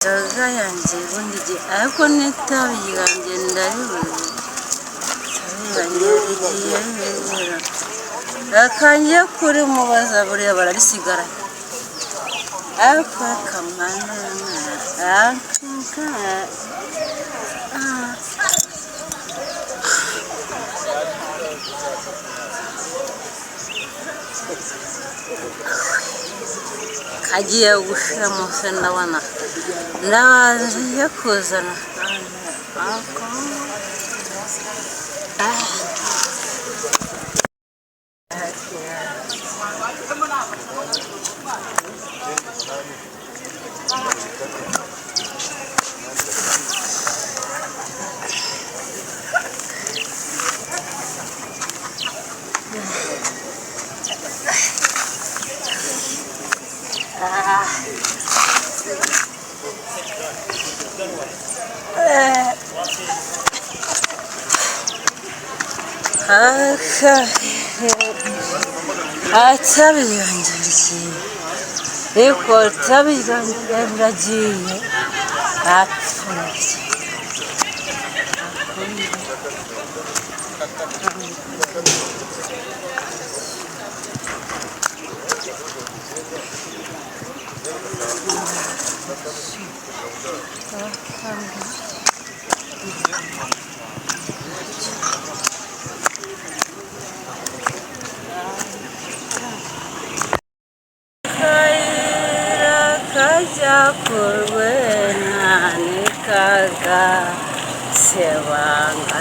inzoga yanjye ubundi igihe ariko n'itabi yanjye ndaribuze itabi yanjye rigiye hera akangiye kuri mubaza buriya bararisigara ariko akamana kagiye gushira munsi ndabona ndaje kuzana itabi yanjye rigiye ariko itabi yanjye riragiye apfuye Kurwe nani kaga sebanga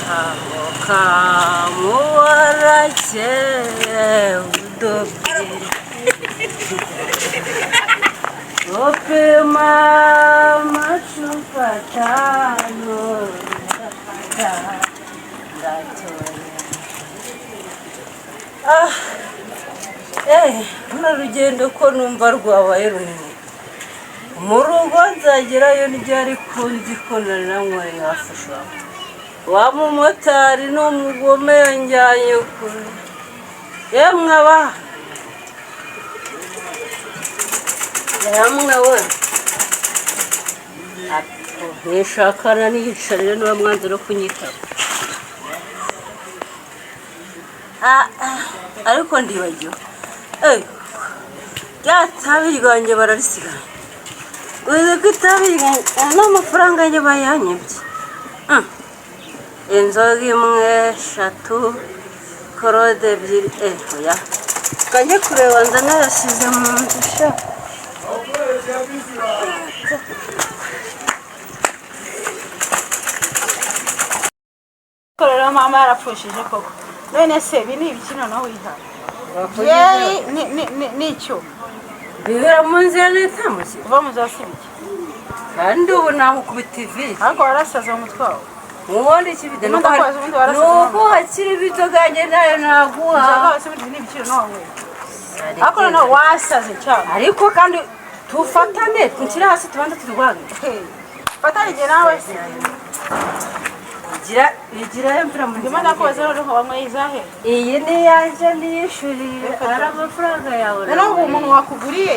kamo kamo warache udopi ope mama chupatano urugendo ko numva rwabaye runini mu rugo nzagerayo n'ibyari kundi ko nananywaye hafasha wa mumotari n'umugome yanjyanye kure yemwe aba yemwe we nishakana niyicarire niba mwanzuro kunyitaba ariko ndibagiwe itabi ryanjye bararisigaye uzi ko itabi n'amafaranga yanjye bayanyibye inzoga imwe eshatu korode ebyiri oya kanjye kureba nza narasize mu nzu sha korora mama yarapfushije koko none se ibi ni ibiki noneho wihaye nicyo bibera mu nzira n'itamuzi uva mu za sibiki kandi ubu namukubita ivi ariko warasaza mu mutwe wawe ubundi ikibide nuko hakiri ibinzoga yanjye nayo naguha inzoga wese ubundi ni ibiciro nawe ariko noneho wasaze cyane ariko kandi tufatane tunshyire hasi tubanza turwane fatane igihe nawe se igira imvura mu ndimo ndakubaza noneho wanyweye izahe iyi ni yanjye niyishuriye ari amafaranga yawe noneho ubu umuntu wakuguriye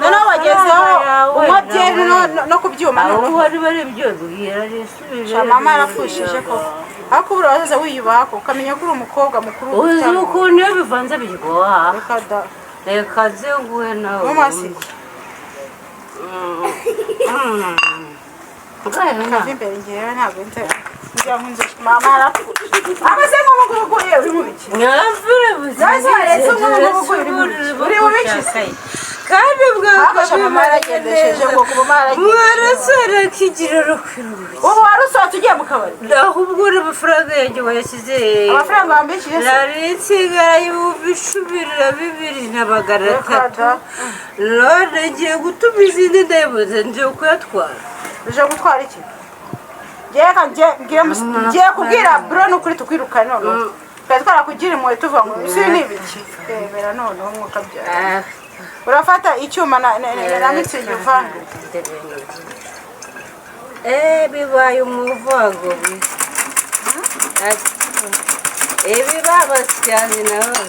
noneho wagezeho unywa byeri no kubyuma noneho wari bari byobwira risubije mama yarapfushije koko ariko ubu uraza wiyubaha ukamenya ko uri umukobwa mukuru uzi ukuntu iyo bivanze biryoha reka zenguhe nawe kava imbere ngewe ntabwo nzera mama yarapfushije amase nk'umuguguye uri mu biki nyamvure buzazaretse nk'umuguguye uri mu biki se kandi bwakasha mama yaragendesheje ngo kuba maragendesheje mwarasara kigira rukwirubiki ubu warusohotse ugiye mu kabari ahubwo uri amafaranga yanjye wayashyize amafaranga wambikije se nari nsigaye ibihumbi 12,300 none ngiye gutuma izindi ndayibuze ngiye kuyatwara uje gutwara iki ngiye kubwira bro n'ukuri tukwirukane none twari twarakugira impuhwe tuva ngo isi ni ibiki rebera none umwuka byara urafata icyuma na mitsingi uvanga bibaye umuvago ibi babasyazi nabo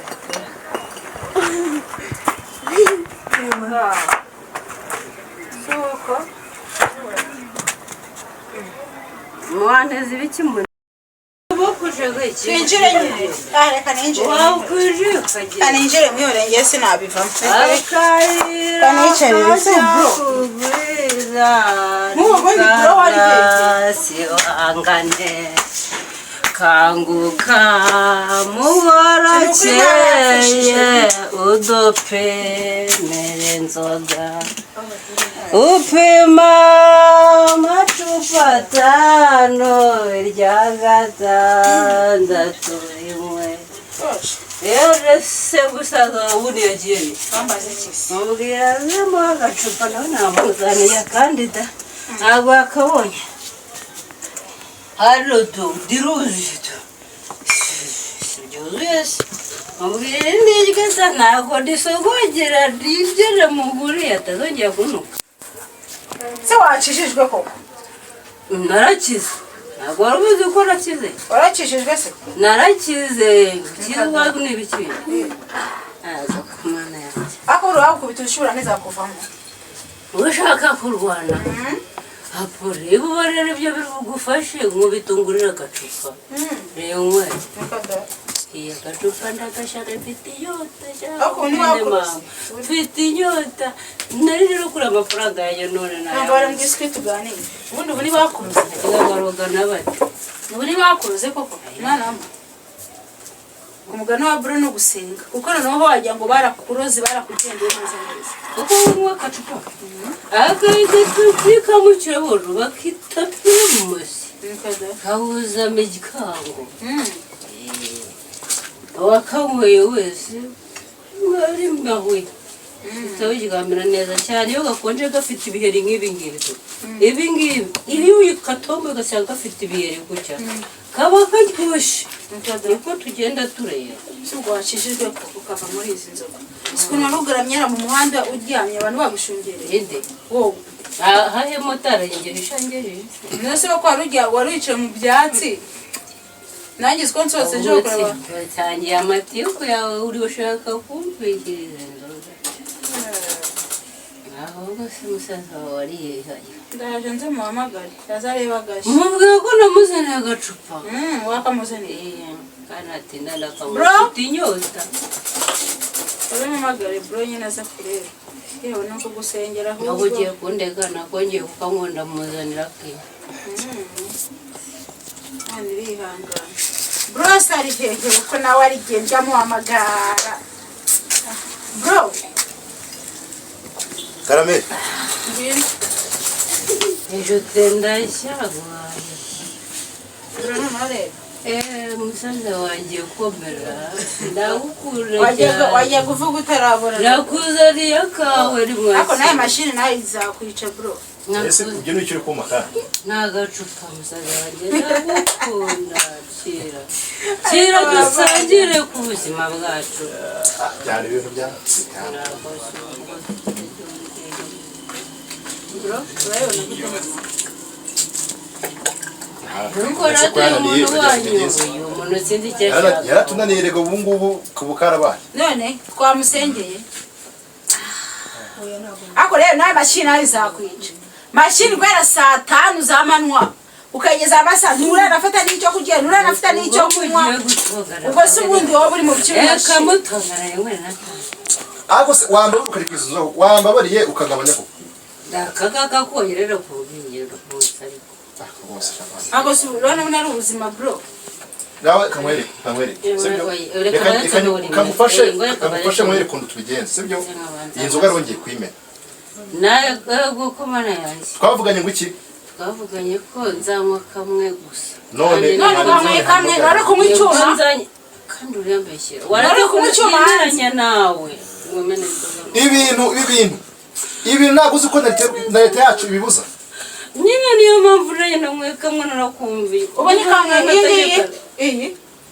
Mwaneze ibiki mu bokuje gwiki. Twinjire nyine. Reka ninjire. Wakuje ukagira. Ninjire mwiyorengeye sinabivamo. Kanichere bro. Mubundi bro wari angane. Kanguka muwarakeye udope merenzoga upima amacupa atanu irya gatandatu rimwe rero se gusaza ubundi yagiye mubwira zemo agacupa nawe namuzaniye kandida ntabwo yakabonye hano diruzi byuzuye se mubwire ndigeza ntabwo ndisogongera ndigere muguriye atazongera kunuka se wacishijwe koko narakize ntabwo wari ubizi ko nakize warakishijwe se narakize kizwa n'ibiki aza kumana yanjye ako urabukubita ushobora ntizakuvamo ushaka kurwana apure ibubarere ibyo biri bugufashe nkubitungurira agacupa renywe iya gacupa ndagashaka mfite inyota mfite inyota nari rero kuri amafaranga yanjye none ntabwo bari mbwise ko tuganire ubundi ubu ntibakuruze baroga n'abati ubu ntibakuruze koko mwana wama umugani wa bro no gusenga kuko noneho wagira ngo barakuroze barakugendeye neza neza kuko unywa agacupa agahita tukikamukira bono bakitapira mu masi kawuzamo igikango wakanyweye wese mwari mwawe utabigamira neza cyane iyo gakonje gafite ibiheri nk'ibi ngibi ibi ngibi iyo uyikatombe ugasanga gafite ibiheri gutya kaba karyoshye niko tugenda tureba si ubwo wacishijwe ko ukava muri izi nzoga siko narugaramyera mu muhanda uryamye abantu bagushungereye ende wowe hahe motari yengera ishangereye nose ko wari wicaye mu byatsi nanjye siko nsose nje kureba batangiye amatiku yawe uri ushaka kumvigiriza inzoga ahubwo se musaza wawe wariyehaye ndaje nze muhamagare yazareba agashya mubwira ko namuzaniye agacupa wakamuzaniye kandi atinda ndakamufite inyota uramuhamagare bro nyine aza kureba yewe no kugusengera ahubwo ntabwo ugiye kundega nako ngiye kukanywenda muzanira ke kandi irihangana bro sari hehe uko nawe arigenda muhamagara bro Karame. ejo tendashyaguhaye uranamare musaza wanjye komera ndagukunda wajya kuvuga utarabona nakuzaniye akawe rimwe ariko nayo mashini nayo izakwica bro Ese ibyo ni cyo kumaka. n'agacupa musaza wanjye ndagukunda kira dusangire ku buzima bwacu Byari ibintu bya bro urabona nuko ratuye umuntu wanyu uyu muntu sinzi icyo ashaka yaratunaniye rego ubu ngubu ku bukarabaye. none twamusengeye ariko rero nayo mashini nayo izakwica mashini guhera saa 5 z'amanywa ukageza amasaha nturanafata n'icyo kurya nturanafata n'icyo kunywa ubwo se ubundi wowe uri mu biciro kamutongana yewe Ako se wamba ukari kwizuzo wamba bariye ukagabanya ko. ndakagaga konyerera ku bingiro bose ariko ako se urabona ari ubuzima bro Gawe kamwere. Sibyo? Kamufashe mwere kundu tubigenze. Sibyo? Iyi nzoga rongeye kwimena. naye gukomana yanjye Twavuganye ngo iki? twavuganye ko nzanywa kamwe gusa None kamwe rero kunywa icyuma kandi uriyambeshyira waretse kunywa icyuma nawe ngomene ibintu ntabwo uzi ko na leta yacu ibibuza. nyine niyo mpamvu rero namwe kamwe narakumviye ubu ni kamwe iyi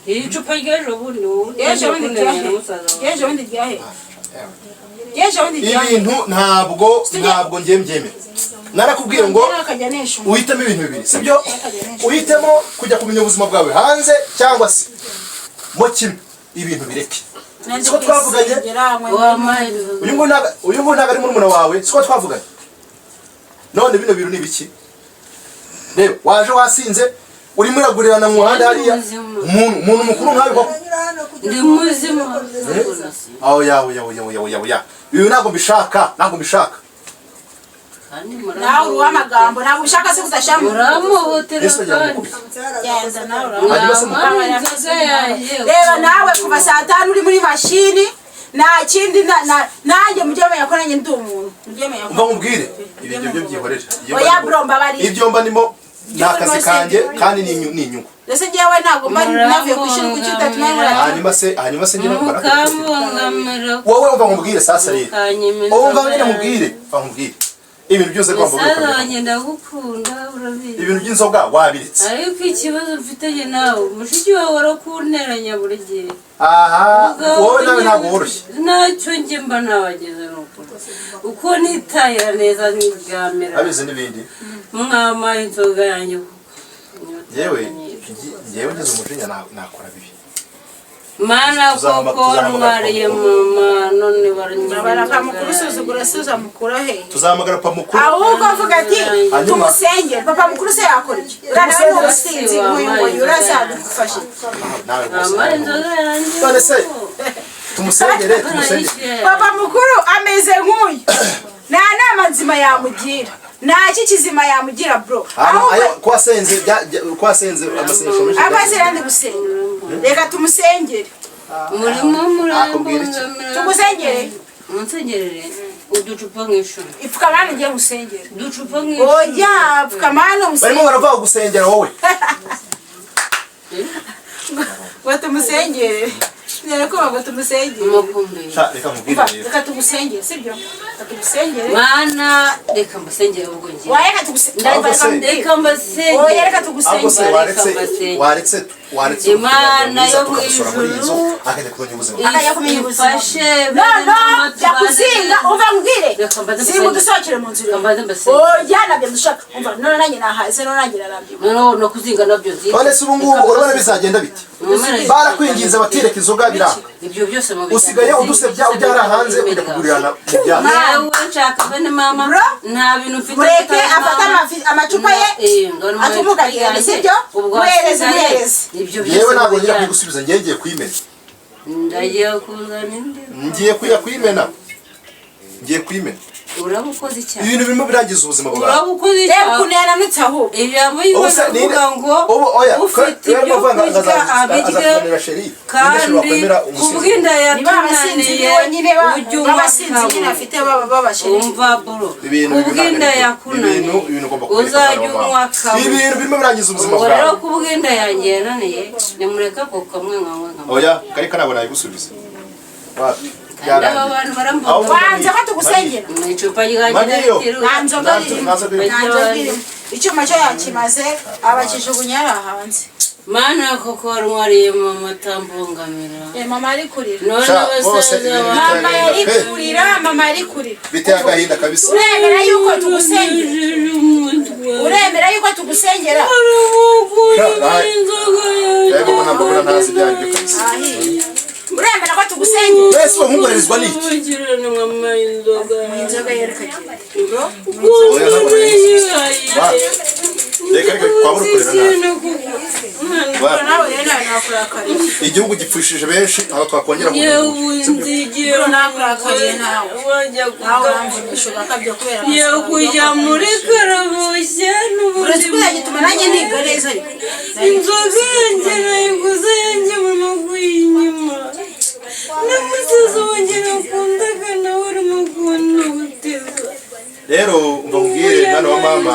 icupa ry'ejo bundi yeje bundi ryahe ibintu ntabwo ngiye mbyemera. Narakubwiye ngo uhitemo ibintu bibiri, sibyo? Uhitemo kujya kumenya ubuzima bwawe hanze cyangwa se mo kimwe ibintu bireke. Siko twavuganye. Uyu ngo ntago ari murumuna wawe, siko twavuganye. None bino bintu ni biki? reba waje wasinze urimo uragurirana mu muhanda hariya umuntu mukuru nkawe koko ndi muzima aho yawe ibi ntabwo mbishaka nawe uri uw'amagambo ntabwo ushaka se kudashyiramo uramuhotera genda nawe uramuhotera reba nawe kuva saa 5 uri muri mashini nta kindi nanjye mujye menya ko nanjye ndi umuntu mujye menya ko nkubwire ibyo byo byihorera oya bro mbabari ibyo mba ndimo nakazi kanjye kandi ni inyungu ndetse ngewe ntabwo mba navuye kwishira ku cyuta tumwe hanyuma se ngira mbara mukamubongamira wowe umva nkubwire sasa rero umva ngene nkubwire ibintu byose kwamba urukundo ndagukunda urabizi ibintu by'inzoga wabiritse ariko ikibazo mfitanye nawe mushiki wawe warakunteranya buri gihe aha wowe nawe ntabwo woroshye ntacyo njye mba nabageze n'ukuri uko nitahira neza n'ibyamera abize n'ibindi mwama inzoga yanjye yewe ngeze umujinya nakora bibi mana koko mwariye mama none barakamukuru suzugura suza mukura he tuzahamagara papa mukuru ahubwo avuga ati tumusengere papa mukuru se yakora iki urana n'ubusinzi nk'uyu urazadufashe none se tumusengere papa mukuru ameze nk'uyu nta nama nzima yamugira naki kizima yamugira bro kwasenze amasengesho menshi abazirande gusenga reka tumusengere murimo tumusengere munsengerere uducupa nk'ishuri ipfuka mwana ngiye musengere uducupa nk'ishuri oya pfuka mwana musengere barimo barava gusengera wowe ngo tumusengere nereko ngo tumusengere reka tugusengere sibyo tugusengere mana reka mbasengere ubwo ngiye wayeka tugusengere reka mbasengere oya reka tugusengere waretse imana yo mu ijuru akajya kumenya ubuzima ifashe no byakuzinga umva mbwire simu dusokere mu nzira oya nabyo dushaka umva none nanjye nahaze none nanjye narabyo no kuzinga nabyo none se ubu ngubu urabona bizagenda bite barakwinginze batireka inzoga biranga ibyo byose mu usigaye udusebya ujyara hanze kujya kugurirana mu byaro nawe nshaka bene mama nta bintu mfite mureke afata amacupa ye atumugagirane sibyo muhereze yewe ntabwo ngira kwigusubiza ngiye kwimena ndagiye kuzana indi ngiye kwimena urabukoze cyane ibintu birimo birangiza ubuzima bwawe urabukoze cyane reba kunera nutaho ijambo y'Imana ngo ufite ibyo kurya abirye kandi kubwinda yatunaniye ujya afite babashirije umva bro kubwinda yakunaniye uzajya unywa kamwe ibintu birimo birangiza ubuzima bwawe rero kubwinda yanjye yananiye nimureka ko kamwe nkamwe oya kari kanabona yigusubiza wapi banza ko tugusengera icyuma cyo yakimaze abakijugunya ari hanze mana koko warwariye mama tambungamira mama ari kurira none abasaza mama ari kurira biteye agahinda kabisa uremera yuko tugusengera uremera ko tugusengera wese umuherezwa niki inzoga yerekanye igihugu gipfushije benshi aho twakongera kujya muri karabushye inzoga yanjye nayiguze yanjye mama guyinyuma n'umusaza wanjye nakundaga nawe urimo kubona ubuteza rero umva mbwire mwana wa mama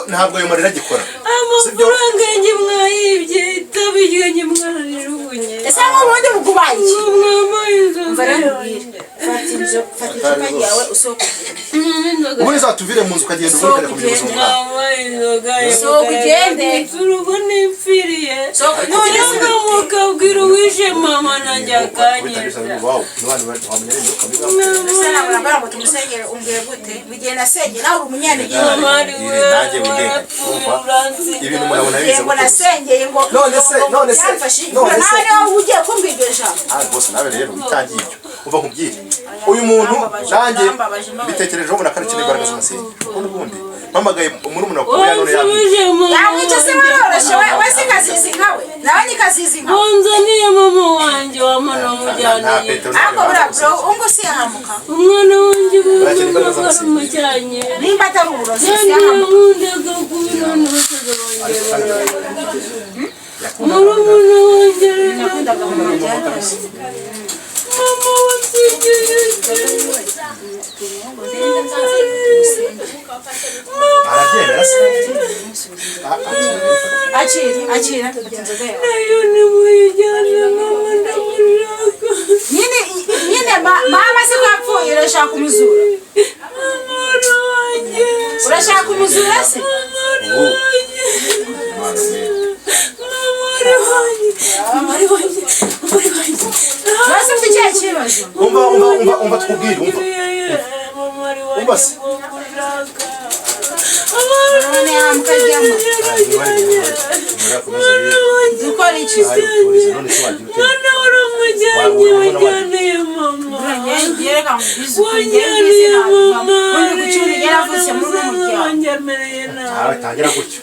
ntabwo ayo marira agikora amafaranga yanjye mwayibye itabi ryanjye mwararijugunye ese nk'ubundi bugubaye umva rero fata icupa ryawe usohoke ubundi uzatuvire mu nzu ukagenda uvuga ku muyobozi w'umwana sohoka ugende urugo nipfiriye noneho mukabwira uwishe mama nanjye akanyeza ese ntabwo nambara ngo tumusengere umbwire gute bigiye nasengeye nawe uri umunyantege ibintu murabona biza ngo nasengeye ngo none se nawe niba ugiye kumbwira iryo jambo bose nawe rero utangiye ibyo uva nkubwire uyu muntu nanjye bitekerejeho mbona kandi ikintu igaragaza amasenga kuko n'ubundi mpamagaye murumuna wawe none yamwica se waroroshe we sikazizi nkawe nawe nikazizi nkawe wanzaniye mama wanjye wamana wamujyaniye ariko buriya bro ungu si yahamuka umwana wanjye baramujyanye nimba atari uburozi si yahamuka murumuna wanjye nakundaga mumujyana mama wasigiye arabyemera se akira nayo nimuyijyane mama ndamuraka nyine mama se ko yapfuye urashaka kumuzura urashaka kumuzura se basi ufite ikihe kibazo umva twubwire umva se none yamukaryamo dukora iki mwana uramujyanye wajyaneye mama yereka ngubize ukongere mama undi gucura yaravutse muri uwo muryango yamereye nawe aratangira gutyo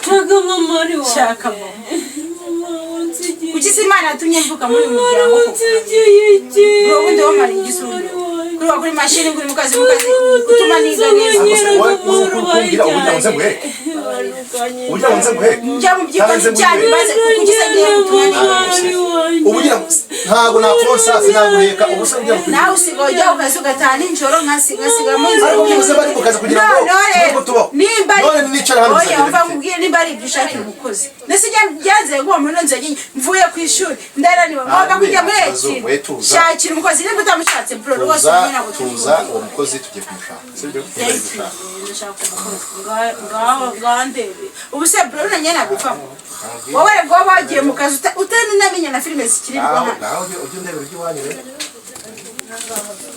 shaka mama ari wawe shaka kuki se imana yatumye mvuka muri uyu muryango bro ubundi wamara igisumbuye kuri kuri mashini nguri mukazi utuma niga neza njya mu byikozi cyane maze kuki se ngiye gutuma ubugira ntabwo nakonsa sinaguheka ubusa ngiye nawe usigaye ukazi ugataha nijoro nkasiga mu nzu ariko muze bari kukaza kugira ngo tubaho nimba none nicara hano oya mva mubwiye nimba ari ibyo ushakira umukozi nese byanze ngo muri none nzanye mvuye ku ishuri ndaraniwe ngomba kujya muri iki shakira umukozi nimba utamushatse bro rwose tuza uwo mukozi tugiye kumushaka sibyo ngandebe ubu se bro nanye nagupfamo wowe rego bagiye mu kazi utanamenya na filime zikiri rwanda nawe ujye ndebera iby'iwanyu rero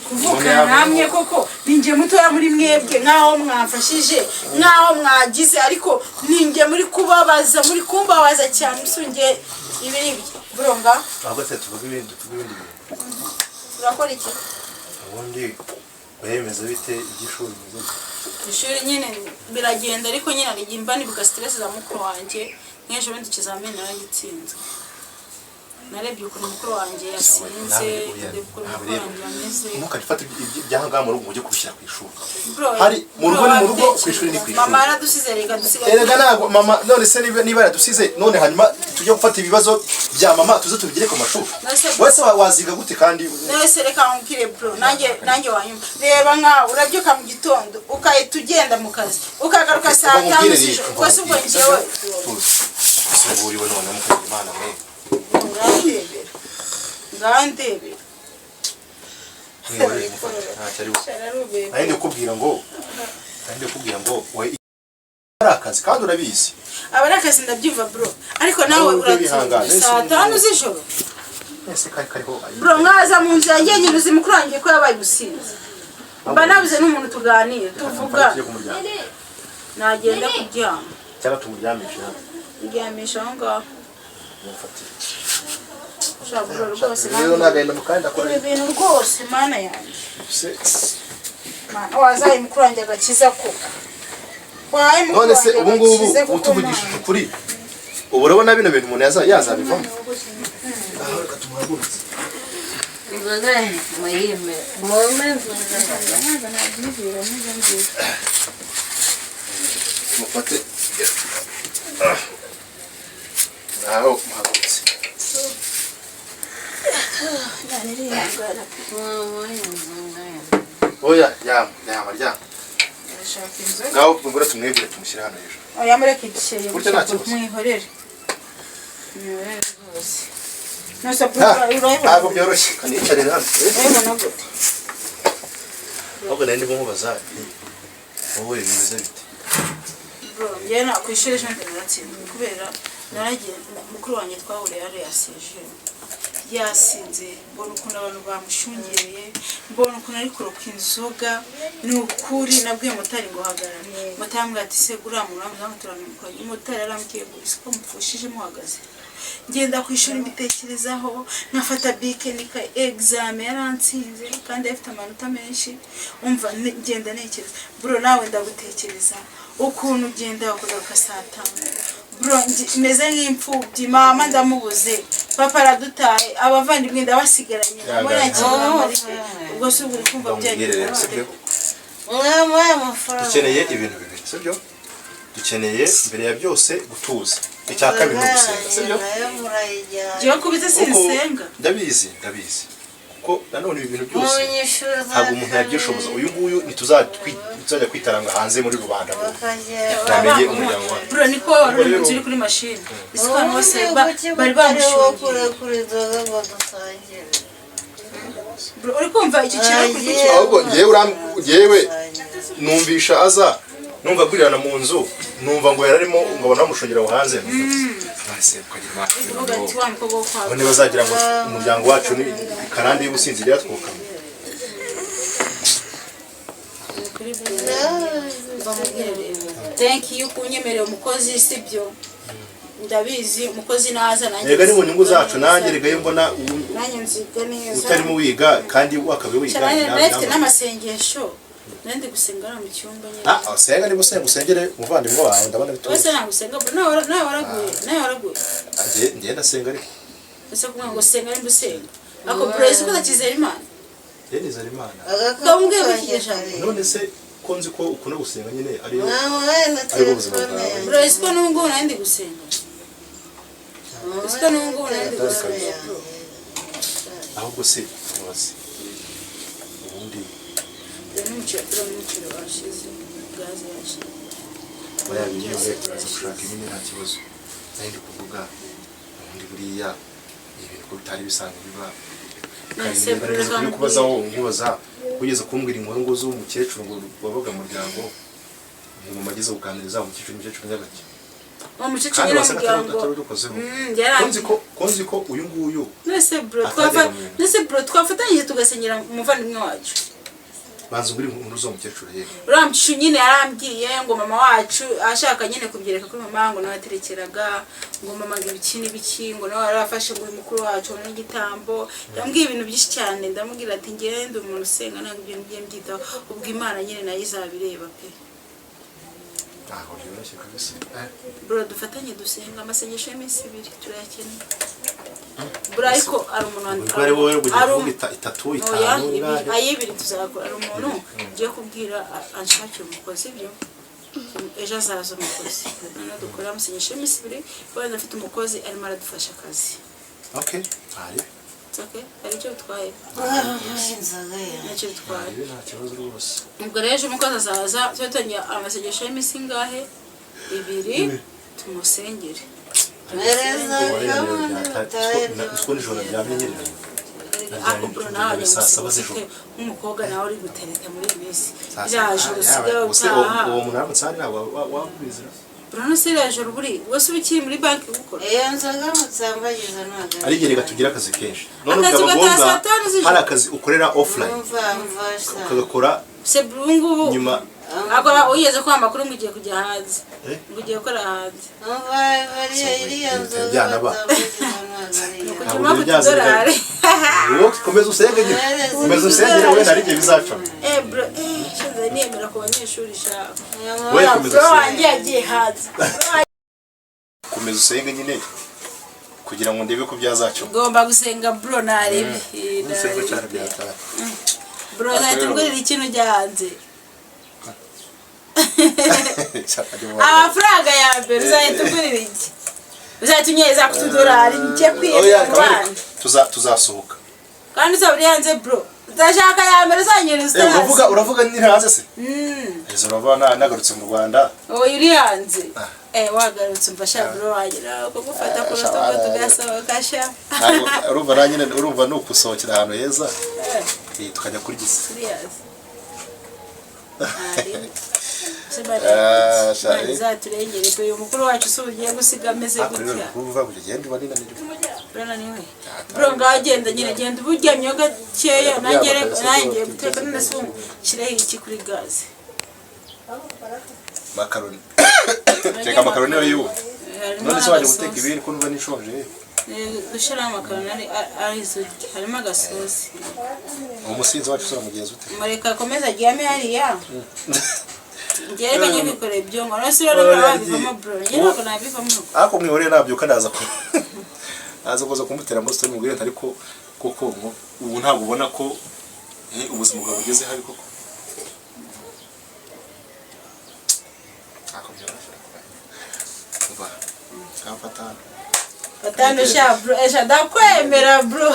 kuvuka namwe koko ninjye mutoya muri mwebwe nkaho mwafashije nkaho mwagize ariko ninjye muri kubabaza muri kumbabaza cyane usunge ibiri buronga ahubwo se tuvuga ibindi urakora iki ubundi wemeza bite igishuri muze ishuri nyine biragenda ariko nyine arigimba nibuka stress za mukuru wanjye nk'ejo bundi ikizamini naragitsinze narebye ukuntu mukuru wanjye yasinze ukuntu mukuru wanjye ameze ntukagifata ibyangaga mu rugo ujye kubishyira ku ishuri hari mu rugo ni mu rugo ku ishuri ni ku ishuri mama yaradusize reka dusigaye erega ntabwo mama none se niba yaradusize none hanyuma tujye gufata ibibazo bya mama tuze tubigire ku mashuri wese waziga gute kandi nese reka nkubwire bro nanjye wanyuma reba nkawe urabyuka mu gitondo ukahita ugenda mu kazi ukagaruka saa 5 z'ijoro rwose ubwo njyewe usuburiwe none mukuru Imana mwe ngandebera nahindi kubwira ngo we ari akazi kandi urabizi aba ari akazi ndabyumva bro ariko nawe uratinda saa 5 z'ijoro ese kariho bro mwaza mu nzu yanjye nyine uzi mukuru wanjye ko yabaye gusinza mba nabuze n'umuntu tuganira tuvuga nagenda kuryama cyangwa tumuryamisha ndyamisha aho ngaho rero nagenda mukanda akora ibintu rwose mana yanjye mana wazaye mukuru wanjye agakiza ko none se ubu ngubu utuvugishije ukuri ubu urabona bino bintu umuntu yazabivamo reka tumuhagurutse mufate naho muhagurutse oya yaryama ngaho ngura tumwegure tumushyire hano hejuru oya mureke igisheye burya nta kibazo mwihorere rwose ntabwo byoroshye kanicarire hano urabibona gute ahubwo nari ndimo nkubaza wowe bimeze bite bro njyewe ku ishuri ejo naratsinzwe kubera naragenda mukuru wanjye twahuriye hariya seje yasinze mbona ukuntu abantu bamushungereye mbona ukuntu ari kuroka inzoga ni ukuri nabwiye motari ngo hagarara motari ambwira ati se uriya muntu uramuzamu turamukanye motari yarambwiye ngo isi ko mupfushije muhagaze ngenda ku ishuri mbitekerezaho nkafata bike nika examen yaransinze kandi afite amanota menshi umva ngenda nekereza bro nawe ndagutekereza ukuntu ugenda wakoraga saa 5 bro meze nk'imfubyi mama ndamubuze papa aradutaye abavandimwe ndabasigaranye mbona kintu ubwo se uri kumva byagiye dukeneye ibintu bibiri sibyo dukeneye mbere ya byose gutuza icya kabiri no gusenga sibyo giye kubize sinsenga ndabizi ko nanone ibintu byose ntabwo umuntu yabyishoboza uyu nguyu ntituzajya kwitaranga hanze muri rubanda ngo namenye umuryango wacu bro niko uri kuri machine isukano bose bari bamushungiye bro uri kumva iki kintu kuri cyo ahubwo ngewe numvisha aza numva kwirana mu nzu numva ngo yararimo ngabona bamushungira aho hanze none bazagira ngo umuryango wacu ni karande y'ubusinzi ryatwokamo thank you kunyemerera umukozi sibyo ndabizi umukozi naza nanjye yega ni mu nyungu zacu nanjye regaye mbona nanjye nziga neza utarimo wiga kandi wakabe wiga nafite n'amasengesho nandi gusenga mu cyumba nyine senga ni gusengere umuvandimwe wawe ndabona bitose wese nagusenga nawe waraguye ngenda senga ariko ese kumwe ngo senga ari gusenga ako praise ko nakizera imana yenizera imana akambwe bakigesha none se konzi ko ukunda gusenga nyine ari ubuzima bwawe praise ko nungu nandi gusenga ese nungu nandi gusenga ahubwo se ubaze ubundi n'umuceri washize gaze yashize bayabiye turaza gushaka ibindi nta kibazo ndi kuvuga ubundi buriya ibintu ko bitari bisanzwe biba kandi kubazaho nkubaza kugeza kumbwira inkuru ngo z'umukecuru ngo wabaga mu muryango mu magize kuganiriza umukecuru nyabaki umukecuru nyir'umuryango konzi ko uyu nguyu nese bro twafatanyije tugasenyera umuvandimwe wacu banza uri inkuru zo mukecuru ye uramcishu nyine yarambwiye ngo mama wacu ashaka nyine kubyereka kuri mama ngo nabaterekeraga ngo mama ngo ibiki ngo nawe arafashe ngo mukuru wacu n'igitambo yambwiye ibintu byinshi cyane ndamubwira ati ngende umuntu usenga ntabwo ibyo ngiye mbyitaho ubwo Imana nyine nayo izabireba pe aho byoroshye kabisa bro dufatanye dusenga amasengesho y'iminsi 2 turayakeneye bro ariko ari umuntu ari wowe ugiye itatu itanu ayibiri tuzakora ari umuntu ugiye kubwira anshakira umukozi byo ejo azaza umukozi none dukora amasengesho y'iminsi 2 wenda afite umukozi arimo aradufasha akazi okay ari cyo twaye nacyo twaye nta kibazo rwose ubwo rero umukozi azaza twatanye amasengesho y'iminsi ngahe 2 tumusengere Mereza ako bro nawe umukobwa nawe uri gutereta muri bisi iraje usigaye utaha uwo muntu aramutse wabizira bro no se iraje buri wose ubikiri muri banki gukora nzaga mutsambagiza ntaga ari gihe tugira akazi kenshi none ubwo hari akazi ukorera offline ukagakora se brungu nyuma ako uyeze ko amakuru ngiye kujya hanze ngiye gukora hanze bariya iriya nzaga kugira $100 wowe komeza usenge we nari gihe bizaca bro shize niemera ku banyeshuri sha we komeza bro wanjye yagiye hanze komeza usenge nyine kugira ngo ndebe ko byazaca ngomba gusenga bro narebe usenge cyane byatara bro natungurira ikintu cyanze amafaranga ya mbere uzahita ugurira iki uzahita unyeza ku $2 njye kwiyemera tuzasohoka kandi uzaburi hanze bro uzashaka ya mbere uzanyereza uravuga ni hanze se ezo urava nagarutse mu Rwanda uri hanze wagarutse umfasha bro wagira ko gufata ku rutogo tugasohoka sha urumva nukusohokera ahantu heza tukajya kuri gisa Sebari zaturengere pe umukuru wacu so ugiye gusiga ameze gutya. Kuva kugenda banina niri. Bwana niwe. Bro ngagenda nyine genda uburyamye gakeya nanjye guteka n'asumu shireho iki kuri gaze. Makaroni. Teka makaroni yo. None se waje guteka ibintu ko numva nishonje. Dushira makaroni ari zo harimo agasosi. Umusinzi wacu so mugenzi ute. Mareka komeza gyame hariya. Ngere kanye bikore byo ngo nasi rero nabivamo bro. Ngere ko nabivamo. Ako mwihore nabyuka ndaza ko. Aza kuza kumutera muri story mugire ariko koko ubu ntabwo ubona ko ubuzima bwawe bugeze hari koko. Ako byarashaka. Uba. Patano sha bro, esha dakwemera bro.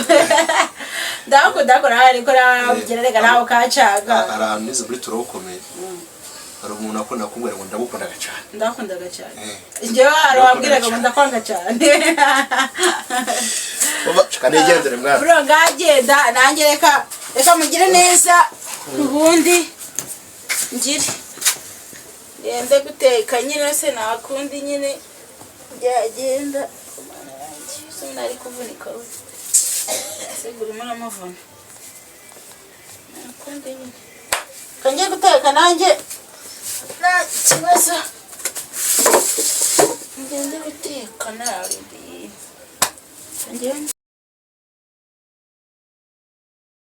Ndakora ariko nagererega naho kacaga. Aranize buri turokomeye. Hari umuntu akunda kumbwira ngo ndagukundaga cyane. Ndakundaga cyane. Njyewe arabwiraga ngo ndakwanga cyane. Baba kanigendere mwana. Bro ngagenda nanjye reka mugire neza ubundi ngire. Ngende guteka nyine se nakundi nyine byagenda. Sina ari kuvunika we. Segura muri amavuna. Nakundi nyine. Kanjye guteka nanjye na kibazo ngende guteka nawe